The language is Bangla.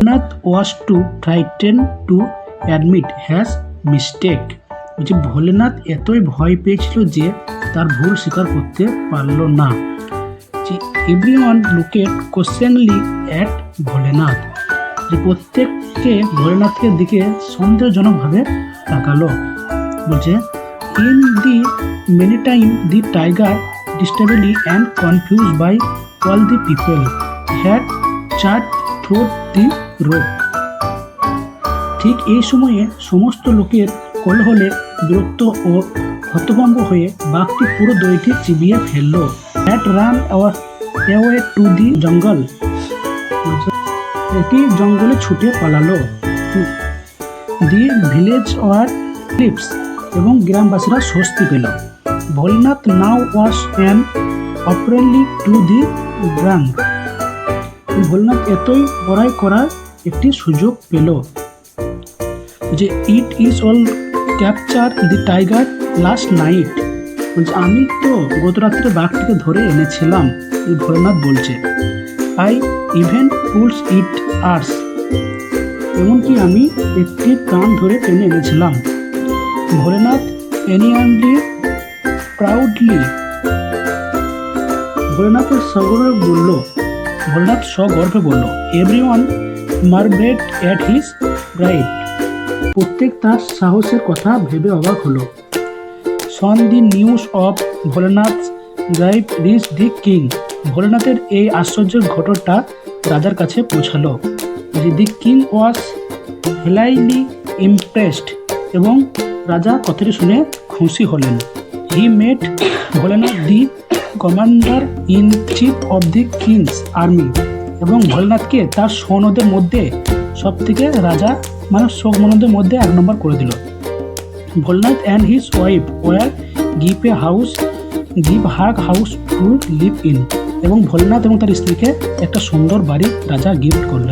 Bholenath was too frightened to admit his mistake. যে ভোলেনাথ এতই ভয় পেয়েছিল যে তার ভুল স্বীকার করতে পারল না। যে everyone looked questioningly at Bholenath. যে প্রত্যেককে ভোলেনাথের দিকে সন্দেহজনকভাবে তাকালো। বলছে in the meantime the tiger disturbedly and confuse by all the people had charged through the rope. ঠিক এই সময়ে সমস্ত লোকের কোলাহলে বিরক্ত ও হতভম্ব হয়ে বাঘটি পুরো দড়িটি চিবিয়ে ফেলল। Had run away to the জঙ্গল। এটি জঙ্গলে ছুটে পালালো। দি ভিলেজ ওয়ার ক্লিপস এবং গ্রামবাসীরা স্বস্তি পেল। ভোলেনাথ নাও ওয়াজ অ্যান অপরেনলি টু দি গ্রাম। ভোলেনাথ এতই বড়াই করার একটি সুযোগ পেল যে it is all capture the tiger last night. বলছে আমি তো গত রাত্রে বাঘটিকে ধরে এনেছিলাম। ভোলেনাথ বলছে I even pulls it ears. এমনকি আমি একটি প্রাণ ধরে টেনে এনেছিলাম। ভোলেনাথ এনিয়ানলি প্রাউডলি। ভোলেনাথ সগর্বে বলল everyone marvelled at his right. প্রত্যেক তার সাহসের কথা ভেবে অবাক হলো। Soon the news of Bholenath গ্রাইভ রিচ দি কিং। ভোলেনাথের এই আশ্চর্যের ঘটনাটা রাজার কাছে পৌঁছালো। The king was highly impressed এবং রাজা কথাটি শুনে খুশি হলেন। He made Bholenath the commander in chief of the Kings army. এবং ভোলেনাথকে তার সৈন্যদের মধ্যে সব থেকে রাজা সৈন্যদের মধ্যে 1 নম্বর করে দিল। Bholenath and his wife were give her house to live in. এবং ভোলেনাথ এবং তার স্ত্রীকে একটা সুন্দর বাড়ি রাজা গিফট করলেন।